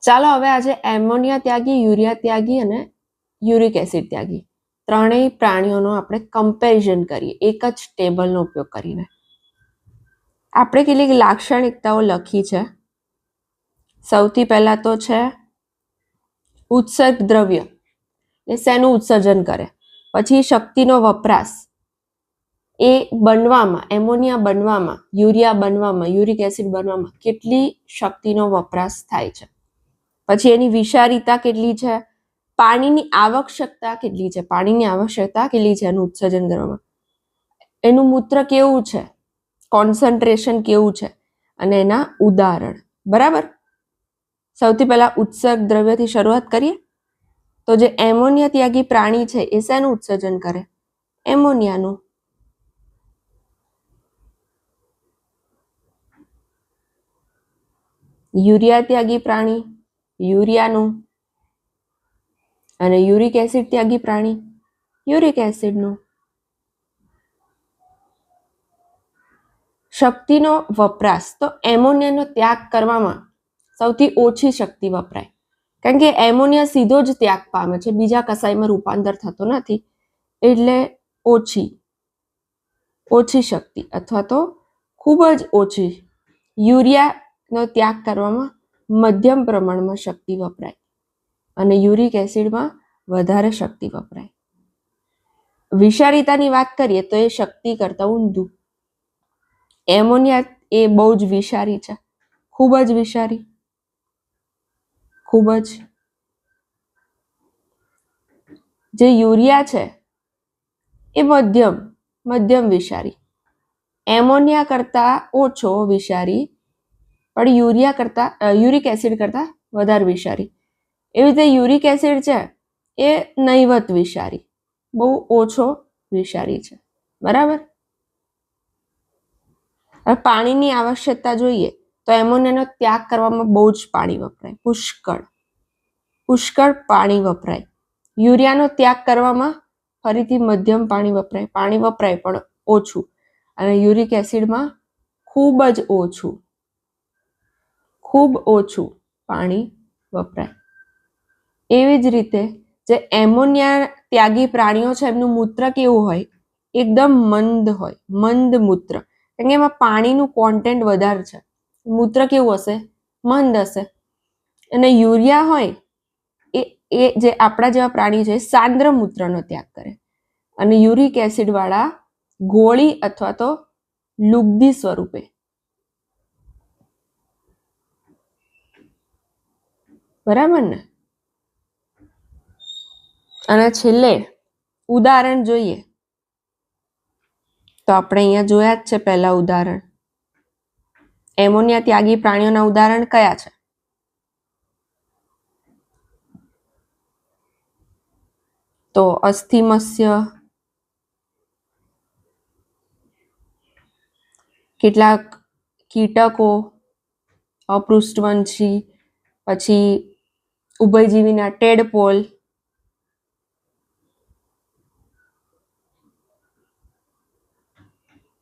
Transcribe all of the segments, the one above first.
ચાલો હવે આજે એમોનિયા ત્યાગી, યુરિયા ત્યાગી અને યુરિક એસિડ ત્યાગી ત્રણેય પ્રાણીઓનો આપણે કમ્પેરિઝન કરીએ એક જ ટેબલનો ઉપયોગ કરીને. આપણે કેટલીક લાક્ષણિકતાઓ લખી છે. સૌથી પહેલા તો છે ઉત્સર્ગ દ્રવ્ય, એ શેનું ઉત્સર્જન કરે. પછી શક્તિનો વપરાશ, એ બનવામાં, એમોનિયા બનવામાં, યુરિયા બનવામાં, યુરિક એસિડ બનવામાં કેટલી શક્તિનો વપરાશ થાય છે. પછી એની વિષારીતા કેટલી છે, પાણીની આવશ્યકતા કેટલી છે, પાણીની આવશ્યકતા કેટલી છે એનું ઉત્સર્જન કરવામાં, એનું મૂત્ર કેવું છે, કોન્સન્ટ્રેશન કેવું છે, અને એના ઉદાહરણ. બરાબર. સૌથી પહેલા ઉત્સર્ગ દ્રવ્યથી શરૂઆત કરીએ. તો જે એમોનિયા ત્યાગી પ્રાણી છે એ શેનું ઉત્સર્જન કરે? એમોનિયાનું. યુરિયા ત્યાગી પ્રાણી યુરિયાનું, અને યુરિક એસિડ ત્યાગી પ્રાણી યુરિક એસિડનું. શક્તિનો વપરાશ, તો એમોનિયાનો ત્યાગ કરવામાં સૌથી ઓછી શક્તિ વપરાય, કારણ કે એમોનિયા સીધો જ ત્યાગ પામે છે, બીજા કસાયમાં રૂપાંતર થતો નથી, એટલે ઓછી શક્તિ અથવા તો ખૂબ જ ઓછી. યુરિયાનો ત્યાગ કરવામાં મધ્યમ પ્રમાણમાં શક્તિ વપરાય અને યુરિક એસિડમાં વધારે શક્તિ વપરાય. વિષારીતાની વાત કરીએ તો એ શક્તિ કરતા ઊંધું. એમોનિયા એ બહુ જ વિષારી છે, ખૂબ જ વિષારી, ખૂબ જ. જે યુરિયા છે એ મધ્યમ વિષારી, એમોનિયા કરતા ઓછો વિષારી, પણ યુરિક એસિડ કરતા વધારે વિષારી. એવી રીતે યુરિક એસિડ છે એ નહિવત વિષારી, બહુ ઓછો વિષારી છે. બરાબર. હવે પાણીની આવશ્યકતા જોઈએ તો એમોનિયાનો ત્યાગ કરવામાં બહુ જ પાણી વપરાય, પુષ્કળ પાણી વપરાય. યુરિયાનો ત્યાગ કરવામાં ફરીથી મધ્યમ પાણી વપરાય પણ ઓછું, અને યુરિક એસિડમાં ખૂબ જ ઓછું પાણી વપરાય. એવી જ રીતે જે એમોનિયા ત્યાગી પ્રાણીઓ છે એમનું મૂત્ર કેવું હોય? એકદમ મંદ મૂત્ર, કારણ કે એમાં પાણીનું કોન્ટેન્ટ વધારે છે, મૂત્ર કેવું હશે? મંદ હશે. અને યુરિયા હોય એ જે આપણા જેવા પ્રાણી છે સાંદ્ર મૂત્રનો ત્યાગ કરે, અને યુરિક એસિડ વાળા ગોળી અથવા તો લુબ્ધી સ્વરૂપે. બરાબર ને? અને છેલ્લે ઉદાહરણ જોઈએ તો આપણે અહીંયા જોયા જ છે. પહેલા ઉદાહરણ, એમોનિયા ત્યાગી પ્રાણીઓના ઉદાહરણ કયા છે? તો અસ્થિમત્સ્ય, કેટલાક કીટકો, અપૃષ્ઠવંશી, પછી ઉભયજીવીના ટેડપોલ,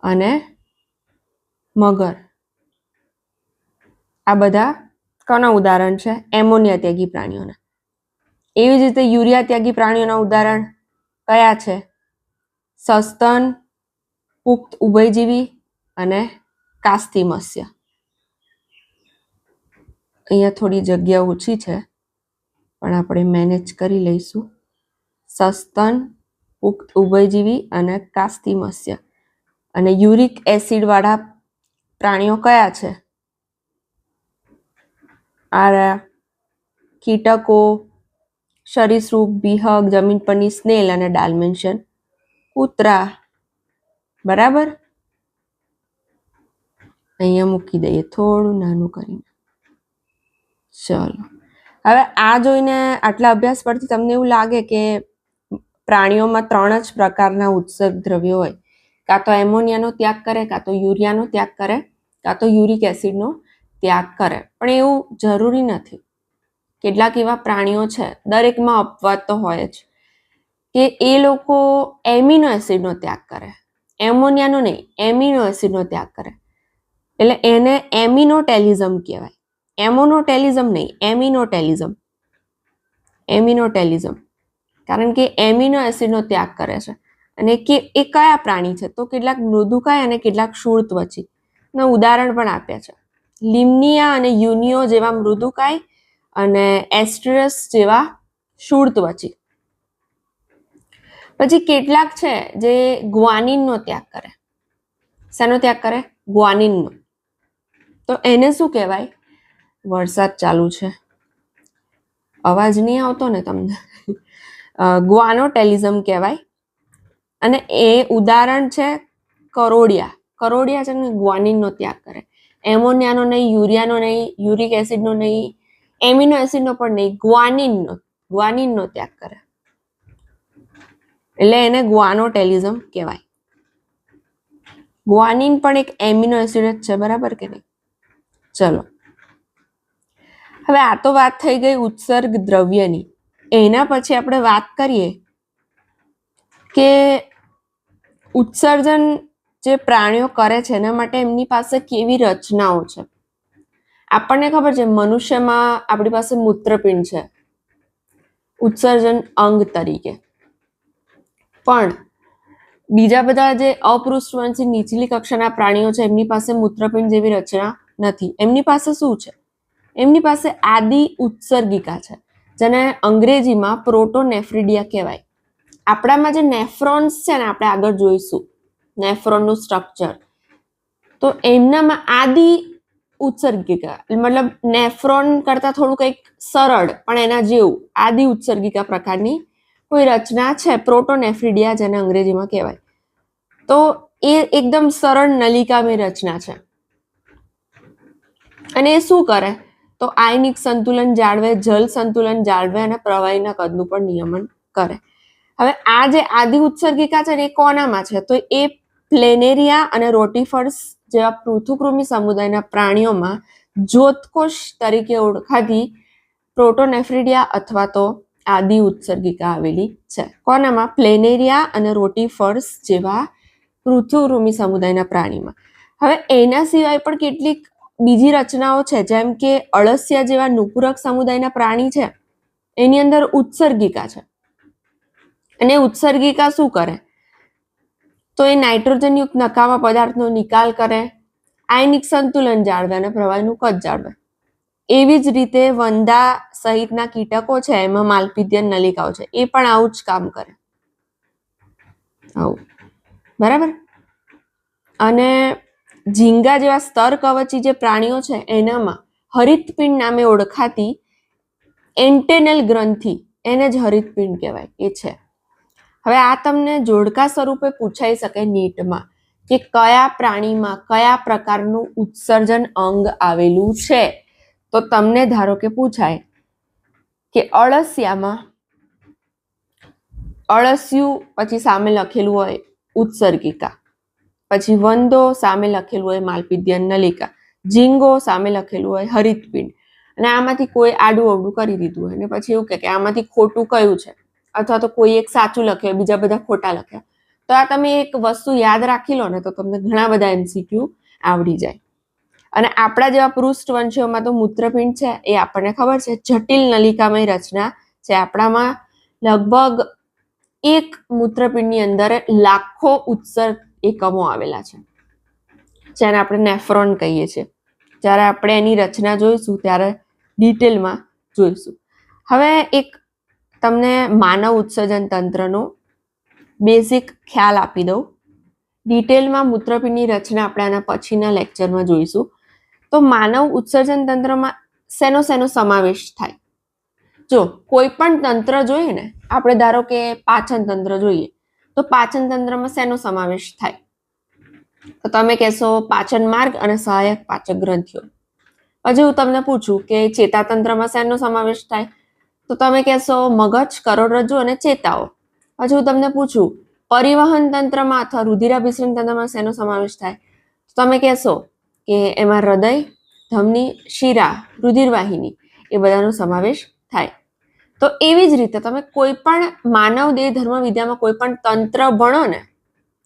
અને મગર. આ બધા કોના ઉદાહરણ છે? એમોનિયા ત્યાગી પ્રાણીઓના. એવી જ રીતે યુરિયા ત્યાગી પ્રાણીઓના ઉદાહરણ કયા છે? સસ્તન, પુખ્ત ઉભયજીવી અને કાસ્થિમત્સ્ય. અહીંયા થોડી જગ્યા ઓછી છે પણ આપણે મેનેજ કરી લઈશું. સસ્તન, પુખ્ત ઉભયજીવી અને કાસ્થિમત્સ્ય. અને યુરિક એસિડ વાળા પ્રાણીઓ કયા છે? આ કીટકો, સરીસૃપ, બીહક, જમીન પરની સ્નેલ અને ડાલ્મેન્શન કૂતરા. બરાબર. અહીંયા મૂકી દઈએ થોડું નાનું કરીને. ચલો, હવે આ જોઈને આટલા અભ્યાસ પરથી તમને એવું લાગે કે પ્રાણીઓમાં 3 જ પ્રકારના ઉત્સર્ગ દ્રવ્યો હોય, કાં તો એમોનિયાનો ત્યાગ કરે, કાં તો યુરિયાનો ત્યાગ કરે, કાં તો યુરિક એસિડનો ત્યાગ કરે. પણ એવું જરૂરી નથી. કેટલાક એવા પ્રાણીઓ છે, દરેકમાં અપવાદ તો હોય જ, કે એ લોકો એમિનો એસિડનો ત્યાગ કરે, એમોનિયાનો નહીં, એમિનો એસિડનો ત્યાગ કરે, એટલે એને એમિનોટેલિઝમ કહેવાય. એમોનોટેલિઝમ નહીં, એમિનોટેલિઝમ, કારણ કે એમિનો એસિડનો ત્યાગ કરે છે. અને એ કયા પ્રાણી છે? તો કેટલાક મૃદુકાય અને કેટલાક શૂળત્વચી. ઉદાહરણ પણ આપ્યા છે, લિમ્નિયા અને યુનિયો જેવા મૃદુકાય અને એસ્ટ્રસ જેવા શૂળત્વચી. પછી કેટલાક છે જે ગ્વાનિનનો ત્યાગ કરે. શેનો ત્યાગ કરે? ગ્વાનિનનો. તો એને શું કહેવાય? વરસાદ ચાલુ છે, અવાજ નહીં આવતો ને તમને? ગ્વાનોટેલિઝમ કહેવાય. અને એ ઉદાહરણ છે કરોડિયા છે ને ગ્વાનિનનો ત્યાગ કરે. એમોનિયાનો નહીં, યુરિયાનો નહીં, યુરિક એસિડનો નહીં, એમિનો એસિડનો પણ નહીં, ગ્વાનિનનો ત્યાગ કરે. એટલે એને ગ્વાનોટેલિઝમ કહેવાય. ગ્વાનિન પણ એક એમિનો એસિડ જ છે, બરાબર કે નહીં? ચલો, હવે આ તો વાત થઈ ગઈ ઉત્સર્ગ દ્રવ્યની. એના પછી આપણે વાત કરીએ કે ઉત્સર્જન જે પ્રાણીઓ કરે છે એના માટે એમની પાસે કેવી રચનાઓ છે. આપણને ખબર છે મનુષ્યમાં આપણી પાસે મૂત્રપિંડ છે ઉત્સર્જન અંગ તરીકે, પણ બીજા બધા જે અપૃષ્ઠવંશી નીચલી કક્ષાના પ્રાણીઓ છે એમની પાસે મૂત્રપિંડ જેવી રચના નથી. એમની પાસે શું છે? એમની પાસે આદિ ઉત્સર્ગિકા છે, જેને અંગ્રેજીમાં પ્રોટોનેફ્રિડિયા કહેવાય. આપણામાં જે નેફ્રોન્સ છે ને, આપણે આગળ જોઈશું નેફ્રોનનું સ્ટ્રક્ચર, તો એમનામાં આદિ ઉત્સર્ગિકા, મતલબ નેફ્રોન કરતા થોડું કંઈક સરળ પણ એના જેવું આદિ ઉત્સર્ગિકા પ્રકારની કોઈ રચના છે, પ્રોટોનેફ્રિડિયા જેને અંગ્રેજીમાં કહેવાય. તો એ એકદમ સરળ નલિકામય રચના છે. અને એ શું કરે? તો આયનિક સંતુલન જાળવે, જલ સંતુલન જાળવે અને પ્રવાહીના કદનું પણ નિયમન કરે. હવે આ જે આદિ ઉત્સર્ગિકા છે ને એ કોનામાં છે? તો એ પ્લેનેરિયા અને રોટીફર્સ જેવા પૃથુકૃમિ સમુદાયના પ્રાણીઓમાં જ્યોતકોષ તરીકે ઓળખાતી પ્રોટોનેફ્રિડિયા અથવા તો આદિ ઉત્સર્ગિકા આવેલી છે. કોનામાં? પ્લેનેરિયા અને રોટીફર્સ જેવા પૃથુકૃમિ સમુદાયના પ્રાણીમાં. હવે એના સિવાય પણ કેટલીક બીજી રચનાઓ છે, જેમ કે અળસિયા જેવા નુપુરક સમુદાયના પ્રાણી છે, એની અંદર ઉત્સર્ગિકા છે. અને ઉત્સર્ગિકા શું કરે? તો એ નાઇટ્રોજનયુક્ત નકામા પદાર્થનો નિકાલ કરે, આયનિક સંતુલન જાળવે અને પ્રવાહીનું કદ જાળવે. એવી જ રીતે વંદા સહિતના કીટકો છે, એમાં માલપીધ્યન નલિકાઓ છે, એ પણ આવું જ કામ કરે. આવું, બરાબર? અને ઝીંગા જેવા સ્તર કવચી જે પ્રાણીઓ છે એનામાં હરિતપિંડ નામે ઓળખાતી એન્ટેનલ ગ્રંથિ, એને જ હરિતપિંડ કહેવાય, એ છે. હવે આ તમને જોડકા સ્વરૂપે પૂછાઈ શકે નીટમાં કે કયા પ્રાણીમાં કયા પ્રકારનું ઉત્સર્જન અંગ આવેલું છે. તો તમને ધારો કે પૂછાય કે અળસિયામાં અળસિયું, પછી સામે લખેલું હોય ઉત્સર્ગિકા, પછી વંદો સામે લખેલું હોય માલપીધ્યન નલિકા, ઝીંગો સામે લખેલું હોય હરિતપિંડ, અને આમાંથી કોઈ આડું અવડું કરી દીધું હોય અને પછી એવું કે આમાંથી ખોટું કયું છે, અથવા તો કોઈ એક સાચું લખ્યું, બીજા બધા ખોટા લખ્યા. તો આ તમે એક વસ્તુ યાદ રાખી લો ને તો તમને ઘણા બધા MCQ આવડી જાય. અને આપણા જેવા પૃષ્ઠવંશીઓમાં તો મૂત્રપિંડ છે એ આપણને ખબર છે જટિલ નલિકામય રચના છે. આપણામાં લગભગ એક મૂત્રપિંડની અંદર લાખો ઉત્સર્ગ એકમો આવેલા છે, જેને આપણે નેફ્રોન કહીએ છીએ. જ્યારે આપણે એની રચના જોઈશું ત્યારે ડિટેલમાં જોઈશું. હવે એક તમને માનવ ઉત્સર્જન તંત્રનો બેઝિક ખ્યાલ આપી દઉં. ડિટેલમાં મૂત્રપિંડની રચના આપણે આના પછીના લેક્ચરમાં જોઈશું. તો માનવ ઉત્સર્જન તંત્રમાં શેનો સમાવેશ થાય? જો કોઈ પણ તંત્ર જોઈએ ને, આપણે ધારો કે પાચન તંત્ર જોઈએ, તો પાચન તંત્રમાં શેનો સમાવેશ થાય? તો તમે કહેશો પાચન માર્ગ અને સહાયક પાચક ગ્રંથિઓ. હજી હું તમને પૂછું કે ચેતાતંત્રમાં શેનો સમાવેશ થાય? તો તમે કહેશો મગજ, કરોડરજ્જુ અને ચેતાઓ. હજી હું તમને પૂછું પરિવહન તંત્રમાં અથવા રુધિરાભિસરણ તંત્રમાં શેનો સમાવેશ થાય? તો તમે કહેશો કે એમાં હૃદય, ધમની, શિરા, રુધિરવાહિની એ બધાનો સમાવેશ થાય. તો એવી જ રીતે તમે કોઈ પણ માનવ દેહ ધર્મ વિદ્યામાં કોઈ પણ તંત્ર ભણો ને,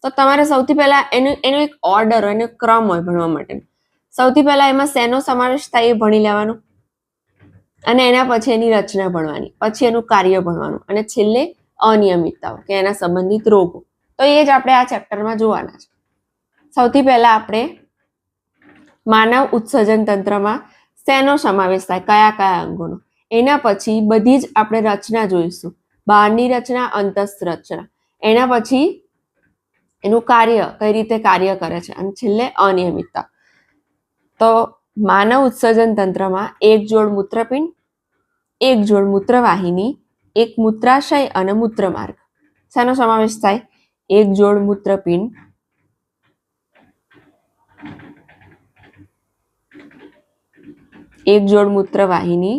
તો તમારે સૌથી પહેલા એનો એક ઓર્ડર, એનો ક્રમ હોય ભણવા માટે. સૌથી પહેલા એમાં શેનો સમાવેશ થાય એ ભણી લેવાનું, અને એના પછી એની રચના ભણવાની, પછી એનું કાર્ય ભણવાનું, અને છેલ્લે અનિયમિતતાઓ કે એના સંબંધિત રોગો. તો એ જ આપણે આ ચેપ્ટરમાં જોવાના છે. સૌથી પહેલા આપણે માનવ ઉત્સર્જન તંત્રમાં શેનો સમાવેશ થાય, કયા કયા અંગોનો. એના પછી બધી જ આપણે રચના જોઈશું, બહારની રચના, અંતસ્થ રચના. એના પછી એનું કાર્ય, કઈ રીતે કાર્ય કરે છે, અને છેલ્લે અનિયમિતતા. તો માનવ ઉત્સર્જન તંત્રમાં એક જોડ મૂત્રપિંડ, એક જોડ મૂત્રવાહિની, એક મૂત્રાશય અને મૂત્રમાર્ગ. શેનો સમાવેશ થાય? એક જોડ મૂત્રપિંડ, એક જોડ મૂત્રવાહિની,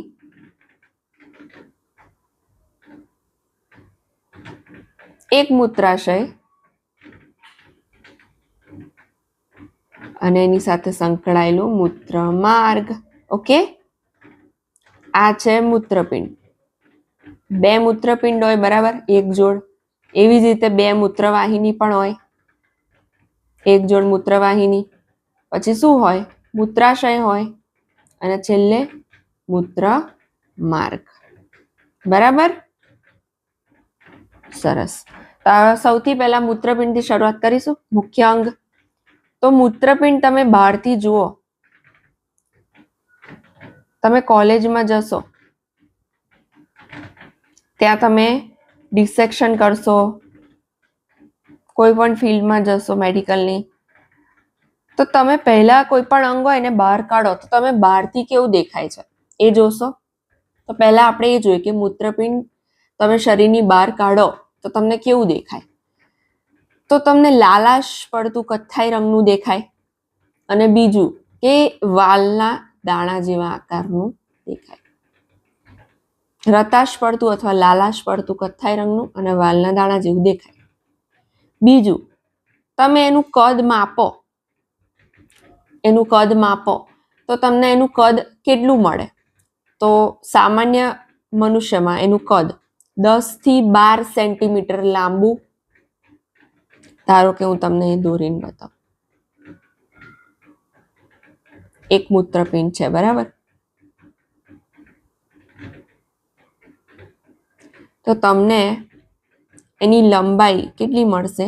એક મૂત્રાશય અને એની સાથે સંકળાયેલું મૂત્રમાર્ગ. ઓકે, આ છે મૂત્રપિંડ. બે મૂત્રપિંડ હોય, બરાબર, એક જોડ. એવી જ રીતે બે મૂત્રવાહિની પણ હોય, એક જોડ મૂત્રવાહિની. પછી શું હોય? મૂત્રાશય હોય, અને છેલ્લે મૂત્રમાર્ગ. બરાબર, સરસ. સૌથી પહેલા મૂત્રપિંડથી શરૂઆત કરીશું, મુખ્ય અંગ. તો મૂત્રપિંડ તમે બહારથી જુઓ, તમે કોલેજમાં જશો ત્યાં તમે ડિસેક્શન કરશો, કોઈ પણ ફિલ્ડમાં જશો મેડિકલની, તો તમે પહેલા કોઈ પણ અંગ હોય એને બહાર કાઢો તો તમે બહારથી કેવું દેખાય છે એ જોશો. તો પહેલા આપણે એ જોઈએ કે મૂત્રપિંડ તમે શરીરની બહાર કાઢો તો તમને કેવું દેખાય. તો તમને લાલાશ પડતું કથ્થાઈ રંગનું દેખાય, અને બીજું કે વાલના દાણા જેવા આકારનું દેખાય. રતાશ પડતું અથવા લાલાશ પડતું કથ્થાઈ રંગનું અને વાલના દાણા જેવું દેખાય. બીજું, તમે એનું કદ માપો, તો તમને એનું કદ કેટલું મળે? તો સામાન્ય મનુષ્યમાં એનું કદ 10 થી 12 સેન્ટીમીટર લાંબુ. ધારો કે હું તમને એ દોરીને બતાવું. એક મૂત્રપિંડ છે, બરાબર. તો તમને એની લંબાઈ કેટલી મળશે?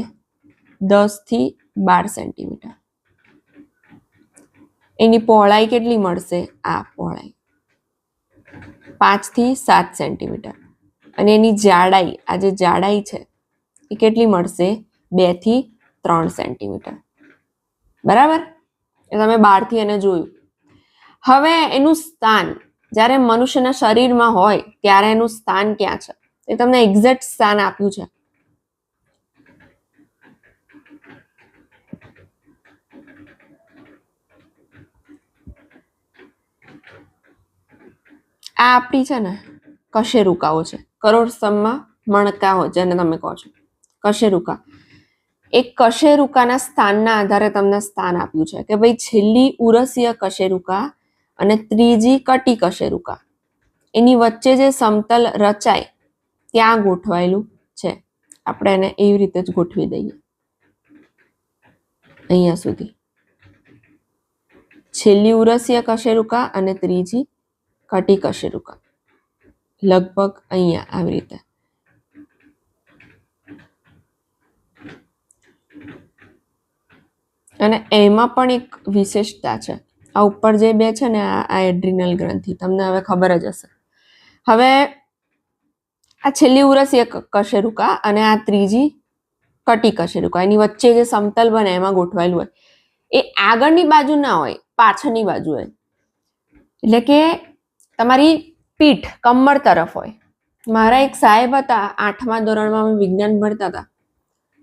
10 થી 12 સેન્ટીમીટર. એની પહોળાઈ કેટલી મળશે? આ પહોળાઈ 5 થી 7 સેન્ટીમીટર. અને એની જાડાઈ, આ જે જાડાઈ છે એ કેટલી મળશે? 2 થી 3 સેન્ટીમીટર. બરાબર, એ તમે બહારથી એને જોયું. હવે એનું સ્થાન જ્યારે મનુષ્યના શરીરમાં હોય ત્યારે એનું સ્થાન ક્યાં છે એ તમને એક્ઝેક્ટ સ્થાન આપ્યું છે. આ આપણી છે ને કશેરુકાઓ છે, કરોડસ્તંભમાં મણકા હોય જેને તમે કહો છો કશેરુકા. એક કશેરુકાના સ્થાનના આધારે તમને સ્થાન આપ્યું છે કે ભાઈ છેલ્લી ઉરસીય કશેરુકા અને ત્રીજી કટી કશેરુકા, એની વચ્ચે જે સમતલ રચાય ત્યાં ગોઠવાયેલું છે. આપણે એને એવી રીતે જ ગોઠવી દઈએ અહીંયા સુધી. છેલ્લી ઉરસીય કશેરુકા અને ત્રીજી કટી કશેરુકા લગભગ અહીંયા આવી રીતે. અને એમાં પણ એક વિશેષતા છે. આ ઉપર જે બે છે ને આ એડ્રિનલ ગ્રંથિ, તમને હવે ખબર જ હશે. હવે આ છેલ્લી ઉરસીય કશેરુકા અને આ ત્રીજી કટી કશેરુકા, એની વચ્ચે જે સમતલ બને એમાં ગોઠવાયેલું હોય, એ આગળની બાજુ ના હોય, પાછળની બાજુ હોય. એટલે કે તમારી પીઠ કમર તરફ હોય. મારા એક સાહેબ હતા, 8મા ધોરણમાં અમે વિજ્ઞાન ભણતા હતા,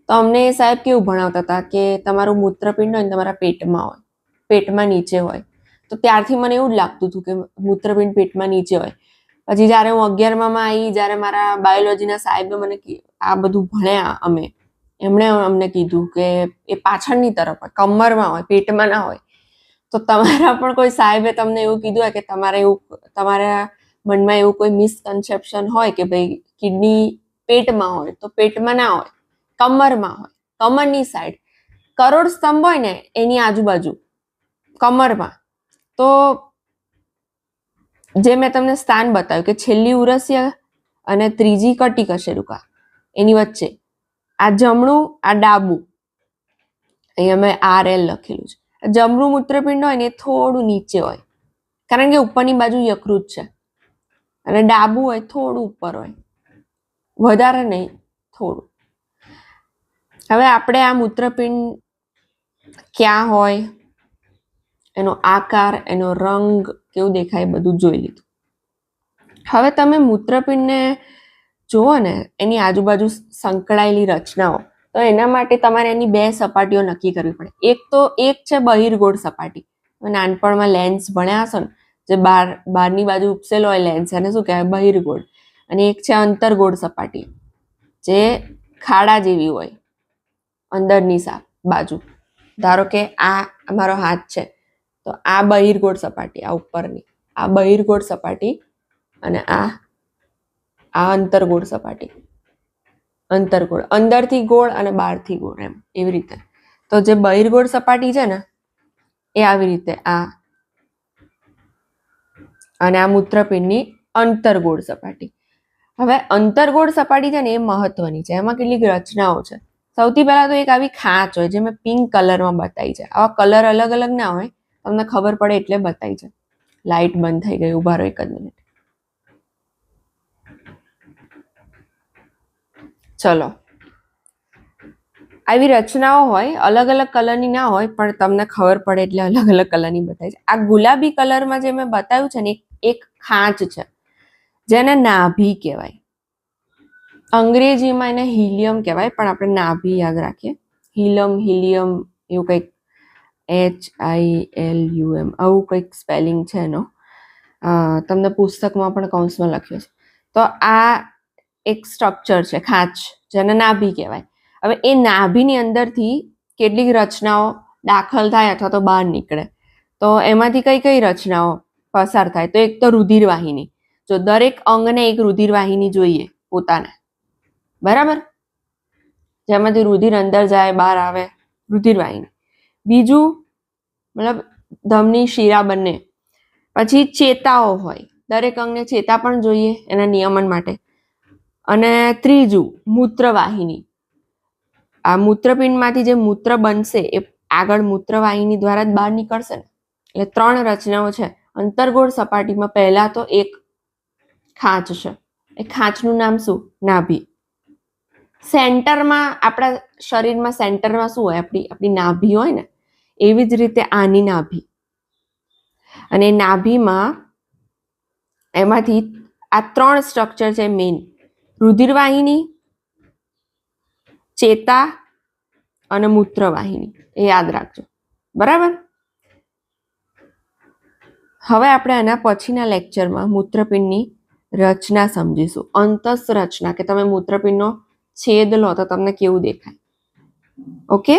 તો અમને એ સાહેબ કેવું ભણાવતા હતા કે તમારું મૂત્રપિંડ હોય ને તમારા પેટમાં હોય, પેટમાં નીચે હોય. તો ત્યારથી મને એવું જ લાગતું હતું કે મૂત્રપિંડ પેટમાં નીચે હોય. પછી જ્યારે હું 11માં આવી, જ્યારે મારા બાયોલોજીના સાહેબે મને આ બધું ભણ્યા અમે, એમણે અમને કીધું કે એ પાછળની તરફ હોય, કમરમાં હોય, પેટમાં ના હોય. તો તમારા પણ કોઈ સાહેબે તમને એવું કીધું હોય કે તમારા મનમાં એવું કોઈ મિસકન્સેપ્શન હોય કે ભાઈ કિડની પેટમાં હોય, તો પેટમાં ના હોય, કમરમાં હોય, કમરની સાઈડ. કરોડ સ્તંભ હોય ને એની આજુબાજુ કમરમાં તો જે મેં તમને સ્થાન બતાવ્યું કે છેલ્લી ઉરસ્ય અને ત્રીજી કટી કશેરુકા એની વચ્ચે આ જમણું આ ડાબું, અહીંયા મેં RL લખેલું છે. જમણું મૂત્રપિંડ હોય ને એ થોડું નીચે હોય કારણ કે ઉપરની બાજુ યકૃત છે, અને ડાબું હોય થોડું ઉપર હોય, વધારે નહીં, થોડું. હવે આપણે આ મૂત્રપિંડ ક્યાં હોય, એનો આકાર, એનો રંગ કેવું દેખાય બધું જોઈ લીધું. હવે તમે મૂત્રપિંડને જુઓ ને એની આજુબાજુ સંકળાયેલી રચનાઓ, તો એના માટે તમારે એની બે સપાટીઓ નક્કી કરવી પડે. એક છે બહિર્ગોળ સપાટી, નાનપણમાં લેન્સ ભણ્યા હશો ને, જે બહારની બાજુ ઉપસેલો હોય લેન્સ, એને શું કહેવાય? બહિર્ગોળ. અને એક છે અંતર્ગોળ સપાટી, જે ખાડા જેવી હોય અંદરની બાજુ. ધારો કે આ અમારો હાથ છે, તો આ બહિર્ગોળ સપાટી, આ ઉપરની આ બહિર્ગોળ સપાટી, અને આ અંતર્ગોળ સપાટી. અંતર્ગોળ અંદરથી ગોળ અને બહારથી ગોળ, એમ એવી રીતે. તો જે બહિર્ગોળ સપાટી છે ને એ આવી રીતે આ, અને આ મૂત્રપિંડની અંતર્ગોળ સપાટી. હવે અંતર્ગોળ સપાટી છે ને એ મહત્વની છે. એમાં કેટલીક રચનાઓ છે. સૌથી પહેલા તો એક આવી ખાંચ હોય, જે મેં પિંક કલરમાં બતાવી છે. આવા કલર અલગ અલગ ના હોય, તમને ખબર પડે એટલે બતાવી છે. લાઇટ બંધ થઈ ગઈ, ઉભા રહો 1 જ મિનિટ. ચલો, આવી રચનાઓ હોય, અલગ અલગ કલરની ના હોય, પણ તમને ખબર પડે એટલે અલગ અલગ કલરની બતાવી છે. આ ગુલાબી કલરમાં જે મેં બતાવ્યું છે ને, એક ખાંચ છે, જેને નાભી કહેવાય. અંગ્રેજીમાં એને હિલિયમ કહેવાય, પણ આપણે નાભી યાદ રાખીએ. હિલિયમ એવું કંઈક, HILUM આવું કંઈક સ્પેલિંગ છે એનો. તમને પુસ્તકમાં પણ કૌંસમાં લખ્યો છે. તો આ એક સ્ટ્રક્ચર છે, ખાંચ, જેને નાભી કહેવાય. હવે એ નાભીની અંદરથી કેટલીક રચનાઓ દાખલ થાય અથવા તો બહાર નીકળે. તો એમાંથી કઈ કઈ રચનાઓ પસાર થાય? તો એક તો રુધિરવાહિની. જો દરેક અંગને એક રુધિરવાહિની જોઈએ પોતાને, બરાબર, જેમાંથી રુધિર અંદર જાય બહાર આવે, રુધિરવાહિની. બીજું મતલબ ધમની શિરા બંને. પછી ચેતાઓ હોય, દરેક અંગને ચેતા પણ જોઈએ એના નિયમન માટે. અને ત્રીજું મૂત્રવાહિની. આ મૂત્રપિંડમાંથી જે મૂત્ર બનશે એ આગળ મૂત્રવાહિની દ્વારા જ બહાર નીકળશે ને. એટલે 3 રચનાઓ છે. અંતર્ગોળ સપાટીમાં પહેલા તો એક ખાંચ છે. એ ખાંચનું નામ શું? નાભી. સેન્ટરમાં, આપણા શરીરમાં સેન્ટરમાં શું હોય? આપણી નાભી હોય ને, એવી જ રીતે આની નાભી. અને નાભીમાં એમાંથી આ 3 સ્ટ્રક્ચર છે મેઇન: રુધિરવાહિની, ચેતા અને મૂત્રવાહિની. એ યાદ રાખજો, બરાબર. હવે આપણે આના પછીના લેક્ચરમાં મૂત્રપિંડની રચના સમજીશું. અંતસ્રચના, કે તમે મૂત્રપિંડનો છેદ લો તો તમને કેવું દેખાય. ઓકે.